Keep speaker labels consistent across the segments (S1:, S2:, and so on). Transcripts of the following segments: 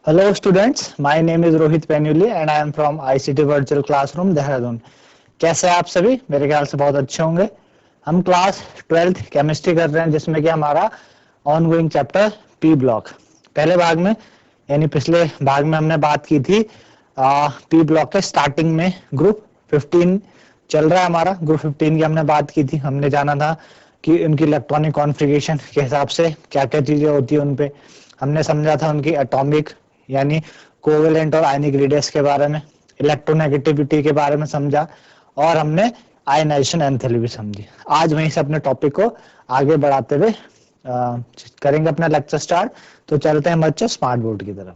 S1: Hello students, my name is Rohit Penuli and I am from ICT Virtual Classroom Dehradun. कैसे हैं आप सभी? मेरे ख्याल से बहुत अच्छे होंगे। हम क्लास 12th केमिस्ट्री कर रहे हैं जिसमें कि हमारा ऑनगोइंग चैप्टर पी ब्लॉक। पहले भाग में यानी पिछले भाग में हमने बात की थी पी ब्लॉक के स्टार्टिंग में ग्रुप 15 चल रहा है हमारा। ग्रुप 15 की हमने बात की थी। हमने जाना था कि उनकी इलेक्ट्रॉनिक कॉन्फ़िगरेशन के हिसाब से क्या क्या चीजें होती है उन पे। हमने समझा था उनकी एटॉमिक यानी कोवेलेंट और आयनिक रेडियस के बारे में, इलेक्ट्रोनेगेटिविटी के बारे में समझा और हमने आयनाइजेशन एंथैल्पी भी समझी। आज वहीं से अपने टॉपिक को आगे बढ़ाते हुए करेंगे अपना लेक्चर स्टार्ट। तो चलते हैं बच्चों स्मार्ट बोर्ड की तरफ।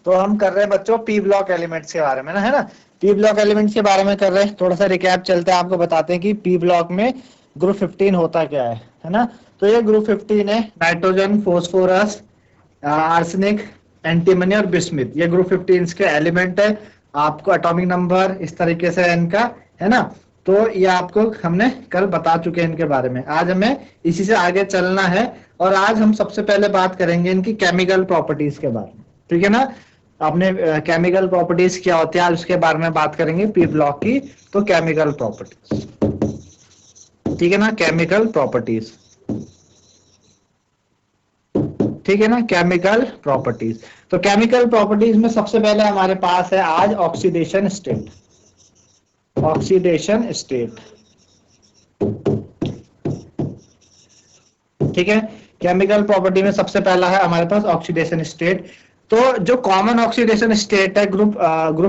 S1: तो हम कर रहे हैं बच्चों पी ब्लॉक एलिमेंट्स के बारे में ना, है ना। पी ब्लॉक एलिमेंट्स के बारे में कर रहे हैं। थोड़ा सा रिकैप चलते हैं, आपको बताते हैं कि पी ब्लॉक में ग्रुप 15 होता क्या है ना। तो ये ग्रुप 15 है, नाइट्रोजन, फोस्फोरस, आर्सेनिक, एंटीमनी और बिस्मिथ। ये ग्रुप 15 के एलिमेंट है। आपको एटॉमिक नंबर इस तरीके से इनका, है ना। तो ये आपको हमने कल बता चुके हैं इनके बारे में। आज हमें इसी से आगे चलना है और आज हम सबसे पहले बात करेंगे इनकी केमिकल प्रॉपर्टीज के बारे में, ठीक है ना। आपने केमिकल प्रॉपर्टीज क्या होती है आज उसके बारे में बात करेंगे पी ब्लॉक की। तो केमिकल प्रॉपर्टीज, ठीक है ना, केमिकल प्रॉपर्टीज, ठीक है ना, केमिकल प्रॉपर्टीज। तो केमिकल प्रॉपर्टीज में सबसे पहले हमारे पास है आज ऑक्सीडेशन स्टेट। ऑक्सीडेशन स्टेट, ठीक है। केमिकल प्रॉपर्टी में सबसे पहला है हमारे पास ऑक्सीडेशन स्टेट। तो जो कॉमन ऑक्सीडेशन स्टेट है ग्रुप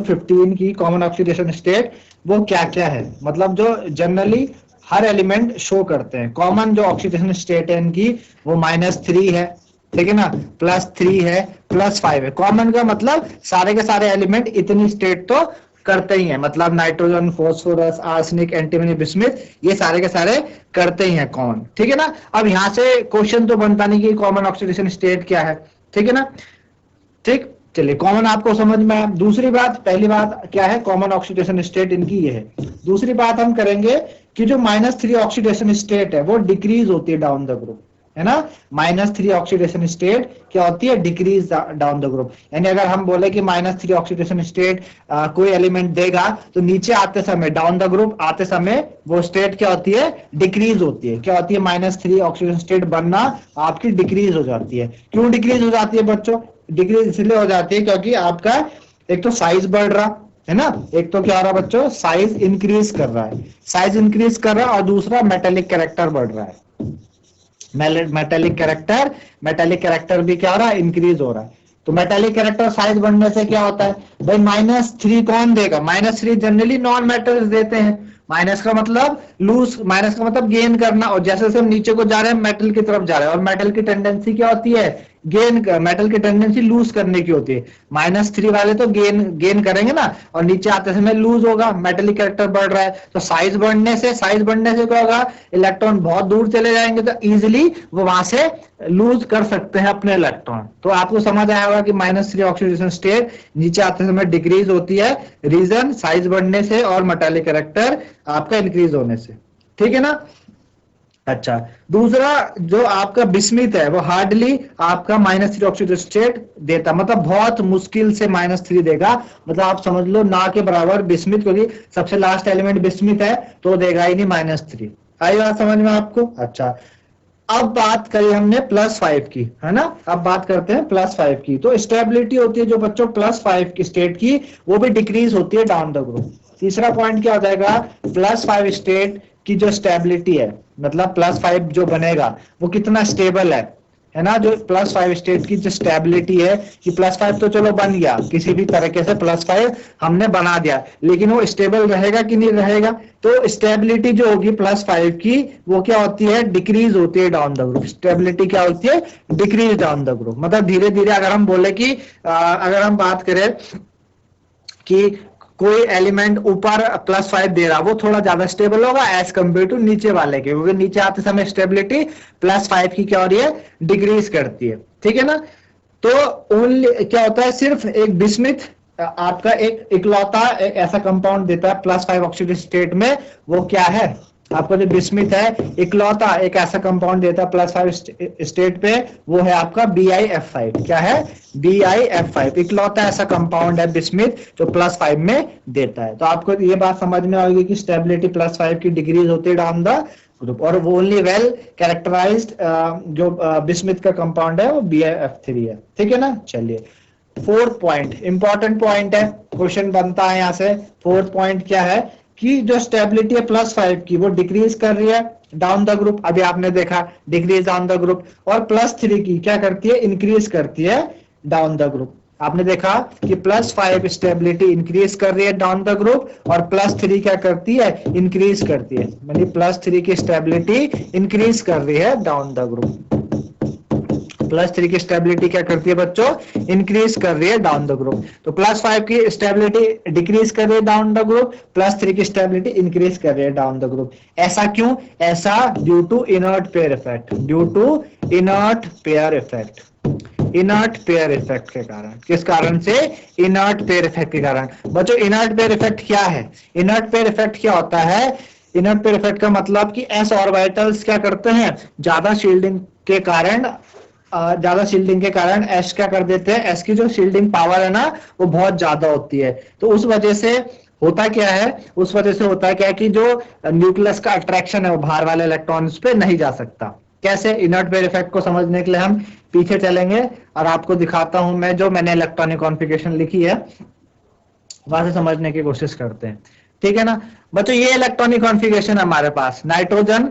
S1: 15 की कॉमन ऑक्सीडेशन स्टेट, वो क्या क्या है, मतलब जो जनरली हर एलिमेंट शो करते हैं। कॉमन जो ऑक्सीडेशन स्टेट है इनकी वो -3 है, ठीक है ना, +3 है, +5 है। कॉमन का मतलब सारे के सारे एलिमेंट इतनी स्टेट तो करते ही हैं, मतलब nitrogen, phosphorus, arsenic, antimony, bismuth, ये सारे के सारे करते ही हैं कॉमन, ठीक है ना। अब यहां से क्वेश्चन तो बनता नहीं कि कॉमन ऑक्सीडेशन स्टेट क्या है, ठीक है ना। ठीक, चलिए कॉमन आपको समझ में आया। दूसरी बात, पहली बात क्या है, कॉमन ऑक्सीडेशन स्टेट इनकी ये है। दूसरी बात हम करेंगे कि जो -3 ऑक्सीडेशन स्टेट है वो डिक्रीज होती है डाउन द ग्रुप, है ना। -3 ऑक्सीडेशन स्टेट क्या होती है, डिक्रीज डाउन द ग्रुप। यानी अगर हम बोले कि -3 ऑक्सीडेशन स्टेट कोई एलिमेंट देगा तो नीचे आते समय, डाउन द ग्रुप आते समय वो स्टेट क्या होती है, डिक्रीज होती है। क्या होती है, -3 ऑक्सीडेशन स्टेट बनना आपकी डिक्रीज हो जाती है। क्यों डिक्रीज हो जाती है बच्चों, डिक्रीज इसलिए हो जाती है क्योंकि आपका एक तो साइज बढ़ रहा है ना, एक तो क्या हो रहा है बच्चों, साइज इंक्रीज कर रहा है, साइज इंक्रीज कर रहा है, और दूसरा मेटेलिक कैरेक्टर बढ़ रहा है। मेटेलिक कैरेक्टर भी क्या हो रहा है, इंक्रीज हो रहा है। तो मेटेलिक कैरेक्टर साइज बढ़ने से क्या होता है भाई, -3 कौन देगा, -3 जनरली नॉन मेटल्स देते हैं। माइनस का मतलब लूज, माइनस का मतलब गेन करना, और जैसे जैसे हम नीचे को जा रहे हैं मेटल की तरफ जा रहे हैं, और मेटल की टेंडेंसी क्या होती है, गेन, मेटल की टेंडेंसी लूज करने की होती है। -3 वाले तो गेन करेंगे ना, और नीचे आते समय लूज होगा, मेटेलिक कैरेक्टर बढ़ रहा है। तो साइज बढ़ने से क्या होगा, इलेक्ट्रॉन बहुत दूर चले जाएंगे, तो इजिली वो वहां से लूज कर सकते हैं अपने इलेक्ट्रॉन। तो आपको समझ आया होगा कि -3 ऑक्सीडेशन स्टेट नीचे आते समय डिक्रीज होती है, रीजन साइज बढ़ने से और मेटेलिक कैरेक्टर आपका इंक्रीज होने से, ठीक है ना। अच्छा, दूसरा जो आपका बिस्मिथ है वो हार्डली आपका -3 ऑक्सीडेशन स्टेट देता, मतलब बहुत मुश्किल से -3 देगा, मतलब आप समझ लो ना के बराबर बिस्मिथ, क्योंकि सबसे लास्ट एलिमेंट बिस्मिथ है तो देगा ही नहीं -3। आई बात समझ में आपको। अच्छा, अब बात करी हमने +5 की, है ना। अब बात करते हैं +5 की। तो स्टेबिलिटी होती है जो बच्चों +5 की स्टेट की, वो भी डिक्रीज होती है डाउन द ग्रुप। तीसरा पॉइंट क्या हो जाएगा, +5 स्टेट की जो स्टेबिलिटी है, मतलब +5 जो बनेगा वो कितना स्टेबल है ना। जो +5 स्टेट की जो स्टेबिलिटी है कि +5 तो चलो बन गया, किसी भी तरीके से +5 हमने बना दिया, लेकिन वो स्टेबल रहेगा कि नहीं रहेगा। तो स्टेबिलिटी जो होगी +5 की वो क्या होती है, डिक्रीज होती है डाउन द ग्रुप। स्टेबिलिटी क्या होती है, डिक्रीज डाउन द ग्रुप, मतलब धीरे धीरे। अगर हम बोले कि अगर हम बात करें कि कोई एलिमेंट ऊपर +5 दे रहा, वो थोड़ा ज्यादा स्टेबल होगा एज कम्पेयर टू नीचे वाले के, क्योंकि नीचे आते समय स्टेबिलिटी +5 की क्या हो रही है, डिक्रीज करती है। ठीक है ना। तो ओनली क्या होता है, सिर्फ एक बिस्मिथ आपका एक इकलौता एक ऐसा कंपाउंड देता है +5 ऑक्सीडेटिव स्टेट में, वो क्या है, आपका जो बिस्मिथ है इकलौता एक ऐसा कंपाउंड देता है +5 स्टेट पे, वो है आपका BiF5। क्या है, BiF5 इकलौता ऐसा कंपाउंड है बिस्मिथ जो +5 में देता है। तो आपको ये बात समझ में आएगी कि स्टेबिलिटी +5 की डिग्रीज होती है डाउन द ग्रुप, और वो ओनली वेल कैरेक्टराइज्ड जो बिस्मिथ का कंपाउंड है वो BiF3 है। ठीक है ना। चलिए 4th पॉइंट, इंपॉर्टेंट पॉइंट है, क्वेश्चन बनता है यहाँ से। 4th पॉइंट क्या है कि जो स्टेबिलिटी है +5 की वो डिक्रीज कर रही है डाउन द ग्रुप, अभी आपने देखा डिक्रीज डाउन द ग्रुप, और +3 की क्या करती है, इंक्रीज करती है डाउन द ग्रुप। आपने देखा कि +5 स्टेबिलिटी इंक्रीज कर रही है डाउन द ग्रुप, और +3 क्या करती है, इंक्रीज करती है, यानी +3 की स्टेबिलिटी इंक्रीज कर रही है डाउन द ग्रुप। +3 की स्टेबिलिटी क्या करती है बच्चों, इंक्रीज कर रही है डाउन द ग्रुप। तो +5 की स्टेबिलिटी डिक्रीज कर रही है डाउन द ग्रुप, +3 की स्टेबिलिटी इंक्रीज कर रही है डाउन द ग्रुप। ऐसा क्यों, ऐसा due to inert pair effect, due to inert pair effect, inert pair effect के कारण। किस कारण से, इनर्ट पेयर इफेक्ट के कारण। बच्चों इनर्ट पेयर इफेक्ट क्या है, इनर्ट पेयर इफेक्ट क्या होता है, इनर्ट पेयर इफेक्ट का मतलब कि s ऑर्बिटल्स क्या करते हैं, ज्यादा शील्डिंग के कारण एस क्या कर देते हैं, एस की जो शील्डिंग पावर है ना वो बहुत ज्यादा होती है। तो उस वजह से होता क्या है, उस वजह से होता है क्या है कि जो न्यूक्लियस का अट्रैक्शन है वो बाहर वाले इलेक्ट्रॉन्स पे नहीं जा सकता। कैसे, इनर्ट पेयर इफेक्ट को समझने के लिए हम पीछे चलेंगे और आपको दिखाता हूं मैं, जो मैंने इलेक्ट्रॉनिक कॉन्फ़िगरेशन लिखी है वहां से समझने की कोशिश करते हैं। ठीक है ना बच्चों, ये इलेक्ट्रॉनिक कॉन्फ़िगरेशन हमारे पास, नाइट्रोजन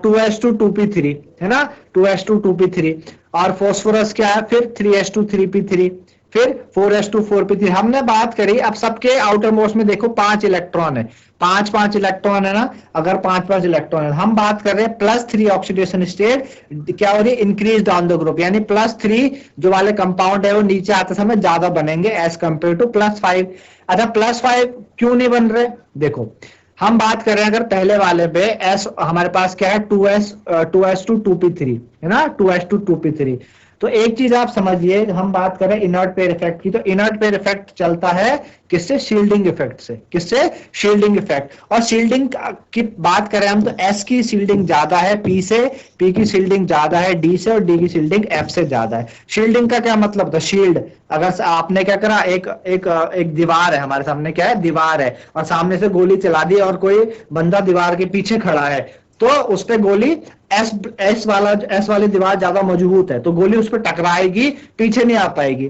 S1: 2s2 2p3 है ना, 2s2 2p3, और फास्फोरस क्या है फिर 3s2 3p3, फिर 4s2 4p3। हमने बात करी, अब सबके आउटर मोस्ट में देखो 5 इलेक्ट्रॉन है, 5 इलेक्ट्रॉन है ना, अगर 5 इलेक्ट्रॉन है, हम बात कर रहे हैं +3 ऑक्सीडेशन स्टेट क्या हो रही है, इंक्रीज डाउन द ग्रुप, यानी +3 जो वाले कंपाउंड है वो नीचे आते समय ज्यादा बनेंगे एज कंपेयर टू +5। अच्छा +5 क्यों नहीं बन रहे, देखो हम बात कर रहे हैं अगर पहले वाले पे एस हमारे पास क्या है 2s2 2p3 है ना, 2s2 2p3। तो एक चीज आप समझिए, हम बात करें इनर्ट पेयर इफेक्ट की, तो इनर्ट पेयर इफेक्ट चलता है किससे, शील्डिंग इफेक्ट से। किससे, शील्डिंग इफेक्ट। और शील्डिंग की बात करें हम तो एस की शील्डिंग ज्यादा है पी से, पी की शील्डिंग ज्यादा है डी से, और डी की शील्डिंग एफ से ज्यादा है। शील्डिंग का क्या मतलब था, शील्ड, अगर आपने क्या करा, एक दीवार है हमारे सामने, क्या है, दीवार है, और सामने से गोली चला दी और कोई बंदा दीवार के पीछे खड़ा है, तो उस पे गोली एस वाली दीवार ज्यादा मजबूत है तो गोली उस पर टकराएगी, पीछे नहीं आ पाएगी।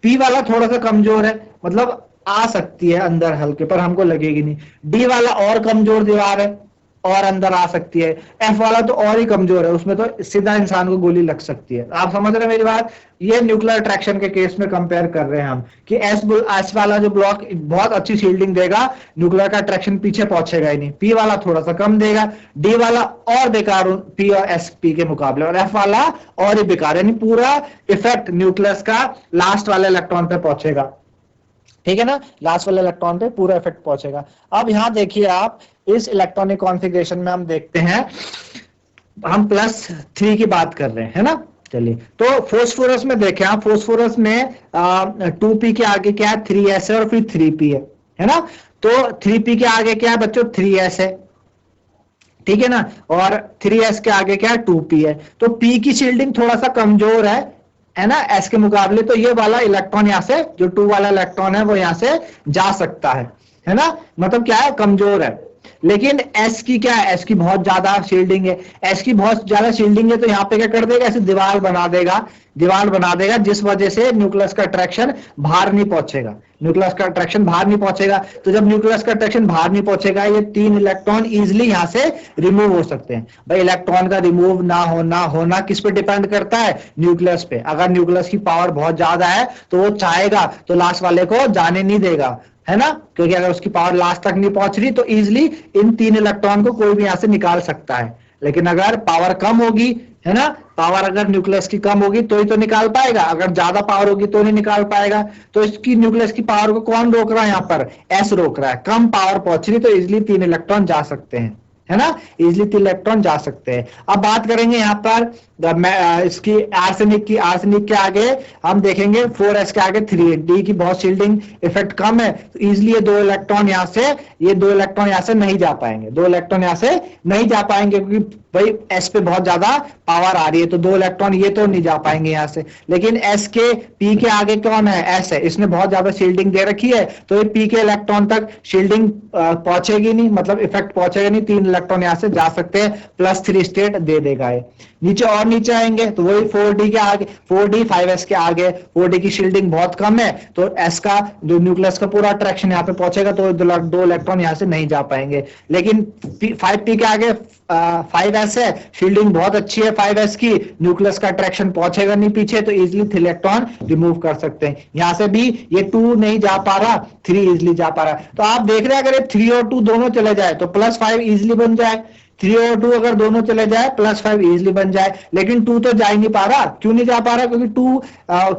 S1: पी वाला थोड़ा सा कमजोर है, मतलब आ सकती है अंदर हल्के पर हमको लगेगी नहीं। डी वाला और कमजोर दीवार है और अंदर आ सकती है। एफ वाला तो और ही कमजोर है, उसमें तो सीधा इंसान को गोली लग सकती है। आप समझ रहे हैं मेरी बात, ये न्यूक्लियर अट्रैक्शन के केस में कंपेयर कर रहे हैं हम कि एस वाला जो ब्लॉक बहुत अच्छी शील्डिंग देगा, न्यूक्लियर का अट्रैक्शन पीछे पहुंचेगा ही नहीं। पी वाला थोड़ा सा कम देगा, डी वाला और बेकार पी और एस पी के मुकाबले, और एफ वाला और ही बेकार, यानी पूरा इफेक्ट न्यूक्लियस का लास्ट वाले इलेक्ट्रॉन पे पहुंचेगा। ठीक है ना, लास्ट वाले इलेक्ट्रॉन पे पूरा इफेक्ट पहुंचेगा। अब यहां देखिए आप, इस इलेक्ट्रॉनिक कॉन्फ़िगरेशन में हम देखते हैं, हम +3 की बात कर रहे हैं, है ना। चलिए, तो फोस्फोरस में देखें आप, फोस्फोरस में 2p के आगे क्या है, 3s है, और फिर 3p है ना। तो 3p के आगे क्या है बच्चों, 3s है, ठीक है ना, और 3s के आगे क्या है, 2p है। तो p की शील्डिंग थोड़ा सा कमजोर है ना, s के मुकाबले। तो ये वाला इलेक्ट्रॉन यहां से, जो 2 वाला इलेक्ट्रॉन है वो यहां से जा सकता है ना, मतलब क्या है, कमजोर है। लेकिन S की क्या है, S की बहुत ज्यादा शील्डिंग है, S की बहुत ज्यादा शील्डिंग है, तो यहाँ पे क्या कर देगा, ऐसे दीवार बना देगा, जिस वजह से न्यूक्लियस का अट्रैक्शन बाहर नहीं पहुंचेगा, न्यूक्लियस का अट्रैक्शन बाहर नहीं पहुंचेगा। तो जब न्यूक्लियस का अट्रैक्शन बाहर नहीं पहुंचेगा, ये 3 इलेक्ट्रॉन इजिली यहां से रिमूव हो सकते हैं। भाई इलेक्ट्रॉन का रिमूव ना होना किस पे डिपेंड करता है, न्यूक्लियस पे। अगर न्यूक्लियस की पावर बहुत ज्यादा है तो वो चाहेगा तो लास्ट वाले को जाने नहीं देगा, है ना, क्योंकि अगर उसकी पावर लास्ट तक नहीं पहुंच रही तो इजिली इन 3 इलेक्ट्रॉन को कोई भी यहां से निकाल सकता है। लेकिन अगर पावर कम होगी, है ना, पावर अगर न्यूक्लियस की कम होगी तो ही तो निकाल पाएगा, अगर ज्यादा पावर होगी तो नहीं निकाल पाएगा। तो इसकी न्यूक्लियस की पावर को कौन रोक रहा है, यहाँ पर एस रोक रहा है, कम पावर पहुंच रही तो इजिली 3 इलेक्ट्रॉन जा सकते हैं, है ना, इजिली 3 इलेक्ट्रॉन जा सकते हैं। अब बात करेंगे यहाँ पर इसकी आर्सेनिक के आगे हम देखेंगे 4s के आगे 3d की बहुत शील्डिंग इफेक्ट कम है, तो इजिली ये 2 इलेक्ट्रॉन यहाँ से नहीं जा पाएंगे, 2 इलेक्ट्रॉन यहाँ से नहीं जा पाएंगे, क्योंकि भाई एस पे बहुत ज्यादा पावर आ रही है, तो 2 इलेक्ट्रॉन ये तो नहीं जा पाएंगे यहाँ से। लेकिन एस के पी के आगे कौन है, एस है, इसने बहुत ज्यादा शील्डिंग दे रखी है, तो ये पी के इलेक्ट्रॉन तक शील्डिंग पहुंचेगी नहीं, मतलब इफेक्ट पहुंचेगा नहीं, 3 इलेक्ट्रॉन यहाँ से जा सकते हैं, +3 स्टेट दे देगा ये। नीचे और नीचे आएंगे तो वही 4d के आगे, 4d 5s के आगे, 4d की शील्डिंग बहुत कम है, तो s का जो न्यूक्लियस का पूरा अट्रैक्शन यहाँ पे पहुंचेगा, तो 2 इलेक्ट्रॉन यहाँ से नहीं जा पाएंगे। लेकिन 5p के आगे 5s है, शील्डिंग बहुत अच्छी है 5s की, न्यूक्लियस का अट्रैक्शन पहुंचेगा नहीं पीछे, तो इजिली 3 इलेक्ट्रॉन रिमूव कर सकते हैं। यहां से भी ये 2 नहीं जा पा रहा, 3 इजिली जा पा रहा है। तो आप देख रहे हैं अगर 3 और 2 दोनों चले जाए तो +5 इजिली बन जाए, 3 और 2 अगर दोनों चले जाए +5 इजिली बन जाए। लेकिन 2 तो जा ही नहीं पा रहा, क्यों नहीं जा पा रहा, क्योंकि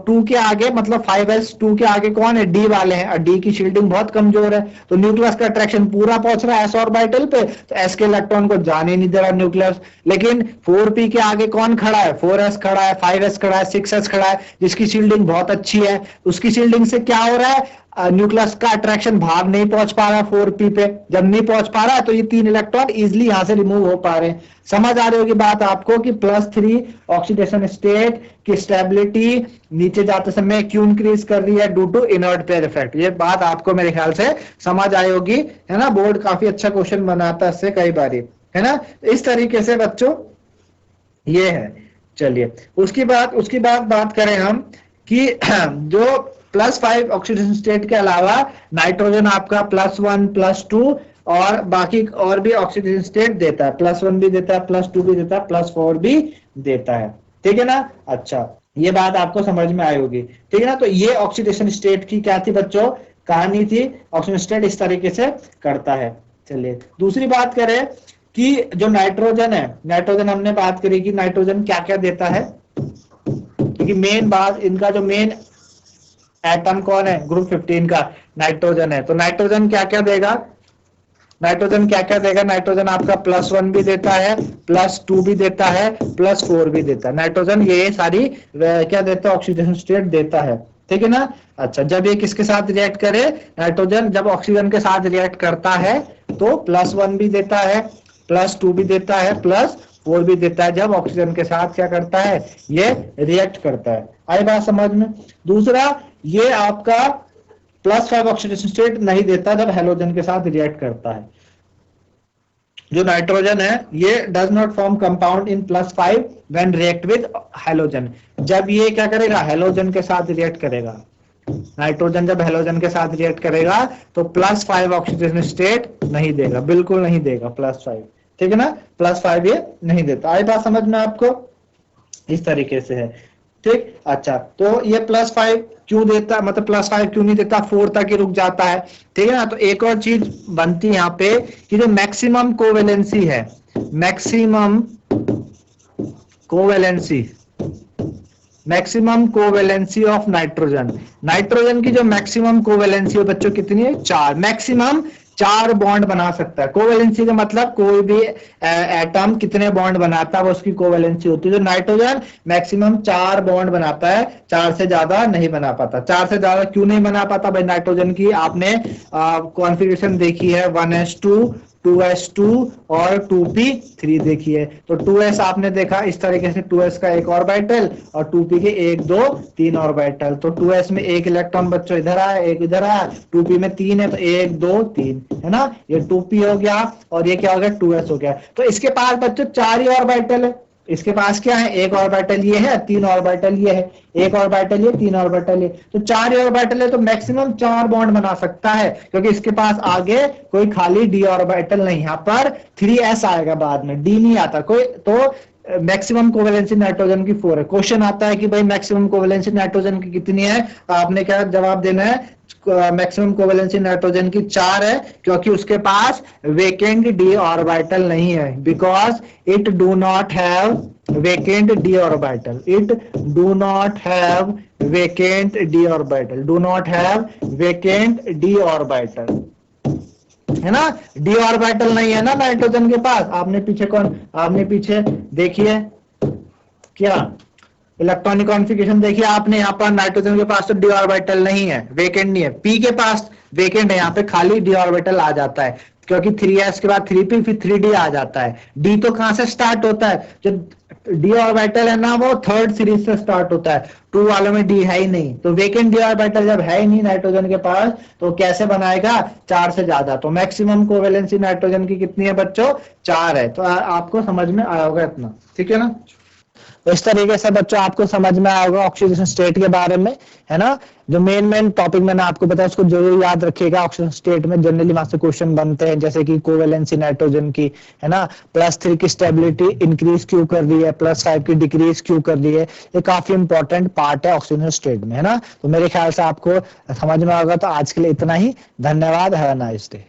S1: 2 के आगे मतलब 5s 2 के आगे कौन है, d वाले हैं, और d की शील्डिंग बहुत कमजोर है, तो न्यूक्लियस का अट्रैक्शन पूरा पहुंच रहा है s ऑर्बिटल पे, तो s के इलेक्ट्रॉन को जाने नहीं दे रहा न्यूक्लियस। लेकिन 4p के आगे कौन खड़ा है, 4s खड़ा है, 5s खड़ा है, 6s खड़ा है, जिसकी शील्डिंग बहुत अच्छी है, उसकी शील्डिंग से क्या हो रहा है, न्यूक्लियस का अट्रैक्शन भाग नहीं पहुंच पा रहा 4p पे, जब नहीं पहुंच पा रहा तो ये 3 इलेक्ट्रॉन इजिली यहां से रिमूव हो पा रहे हैं। समझ आ रही होगी बात आपको कि +3 ऑक्सीडेशन स्टेट की स्टेबिलिटी नीचे जाते समय क्यों इंक्रीज कर रही है, due to inert pair effect. ये बात आपको मेरे ख्याल से समझ आई होगी, है ना, बोर्ड काफी अच्छा क्वेश्चन बनाता है इससे कई बार, है ना। इस तरीके से बच्चों ये है। चलिए उसकी बाद बात करें हम कि जो +5 ऑक्सीडेशन स्टेट के अलावा नाइट्रोजन आपका +1 +2 और बाकी और भी ऑक्सीडेशन स्टेट देता है, +1 भी देता है, +2 भी देता है, +4 भी देता है, ठीक है ना। अच्छा, ये बात आपको समझ में आई होगी, ठीक है ना। तो ये ऑक्सीडेशन स्टेट की क्या थी बच्चों, कहानी थी, ऑक्सीडेशन स्टेट इस तरीके से करता है। चलिए दूसरी बात करें कि जो नाइट्रोजन है, नाइट्रोजन हमने बात करी कि नाइट्रोजन क्या क्या देता है, क्योंकि मेन बात इनका जो मेन एटम कौन है, ग्रुप 15 का नाइट्रोजन है। तो नाइट्रोजन क्या क्या देगा, नाइट्रोजन आपका +1 भी देता है, +2 भी देता है, +4 भी देता है। नाइट्रोजन ये सारी क्या देता है, ऑक्सीडेशन स्टेट देता है, ठीक है ना। अच्छा, जब ये किसके साथ रिएक्ट करे, नाइट्रोजन जब ऑक्सीजन के साथ रिएक्ट करता है तो +1 भी देता है, +2 भी देता है, +4 भी देता है, जब ऑक्सीजन के साथ क्या करता है, ये रिएक्ट करता है। आई बात समझ में। दूसरा, ये आपका +5 ऑक्सीडेशन स्टेट नहीं देता जब हेलोजन के साथ रिएक्ट करता है। जो नाइट्रोजन है ये does not form compound in +5 when react with halogen. जब ये क्या करेगा, हेलोजन के साथ रिएक्ट करेगा, नाइट्रोजन जब हेलोजन के साथ रिएक्ट करेगा तो +5 ऑक्सीडेशन स्टेट नहीं देगा, बिल्कुल नहीं देगा +5, ठीक है ना, +5 ये नहीं देता। आई बात समझ में आपको, इस तरीके से है, ठीक। अच्छा, तो ये +5 क्यों देता, मतलब +5 क्यों नहीं देता, 4 तक ही रुक जाता है, ठीक है ना। तो एक और चीज बनती है यहाँ पे कि जो मैक्सिमम कोवेलेंसी है, मैक्सिमम कोवेलेंसी ऑफ नाइट्रोजन की जो मैक्सिमम कोवेलेंसी है बच्चों कितनी है, 4, मैक्सिमम 4 बॉन्ड बना सकता है। कोवेलेंसी का मतलब कोई भी एटम कितने बॉन्ड बनाता है वो उसकी कोवेलेंसी होती है। तो नाइट्रोजन मैक्सिमम 4 बॉन्ड बनाता है, 4 से ज्यादा नहीं बना पाता। 4 से ज्यादा क्यों नहीं बना पाता भाई, नाइट्रोजन की आपने कॉन्फ़िगरेशन देखी है, 1s2 2s2 और 2p3 देखी है। तो 2s आपने देखा इस तरीके से, 2s का एक ऑर्बिटल और 2p के 1 2 3 ऑर्बिटल। तो 2s में 1 इलेक्ट्रॉन बच्चों इधर आया, 1 इधर आया, 2p में 3 है तो 1 2 3, है ना। ये 2p हो गया और ये क्या हो गया, 2s हो गया। तो इसके पास बच्चों 4 ही ऑर्बिटल है। इसके पास क्या है, 1 ऑर्बिटल ये है, 3 ऑर्बिटल ये है, 1 ऑर्बिटल ये, 3 ऑर्बिटल ये, तो 4 ही ऑर्बिटल है, तो मैक्सिमम 4 बॉन्ड बना सकता है, क्योंकि इसके पास आगे कोई खाली d ऑर्बिटल नहीं, यहाँ पर 3s आएगा बाद में, d नहीं आता कोई। तो मैक्सिमम कोवेलेंसी नाइट्रोजन की 4 है। क्वेश्चन आता है कि भाई मैक्सिमम कोवेलेंसी नाइट्रोजन की कितनी है, तो आपने क्या जवाब देना है, मैक्सिमम कोवेलेंसी नाइट्रोजन की 4 है, क्योंकि उसके पास वेकेंट डी ऑर्बिटल नहीं है, because it do not have vacant d orbital. It do not have vacant d orbital. Do not have vacant d orbital. है ना, d orbital नहीं है ना नाइट्रोजन के पास. आपने पीछे देखिए क्या इलेक्ट्रॉनिक कॉन्फ़िगरेशन देखिए आपने, यहाँ पर नाइट्रोजन के पास तो डी ऑर्बिटल नहीं है, वेकेंट नहीं है. पी के पास वेकेंट है, यहाँ पे खाली डी ऑर्बिटल आ जाता है, क्योंकि 3s के बाद 3p फिर 3d आ जाता है. डी तो कहां से स्टार्ट होता है, जो डी ऑर्बिटल है ना वो थर्ड सीरीज से स्टार्ट होता है. 2 वालों में डी है ही नहीं, तो वेकेंट डी ऑर्बिटल जब है ही नहीं नाइट्रोजन के पास तो कैसे बनाएगा 4 से ज्यादा. तो मैक्सिमम कोवेलेंसी नाइट्रोजन की कितनी है बच्चों, 4 है. तो आपको समझ में आया होगा इतना, ठीक है ना. तो इस तरीके से बच्चों आपको समझ में आएगा ऑक्सीडेशन स्टेट के बारे में, है ना. जो मेन टॉपिक मैंने आपको बताया उसको जरूर याद रखिएगा. ऑक्सीडेशन स्टेट में जनरली वहां से क्वेश्चन बनते हैं, जैसे कि कोवेलेंसी नाइट्रोजन की, है ना, +3 की स्टेबिलिटी इंक्रीज क्यों कर रही है, +5 की डिक्रीज क्यों कर रही है. ये काफी इंपॉर्टेंट पार्ट है ऑक्सीडेशन स्टेट में, है ना. तो मेरे ख्याल से आपको समझ में आएगा. तो आज के लिए इतना ही, धन्यवाद, हैव अ नाइस डे.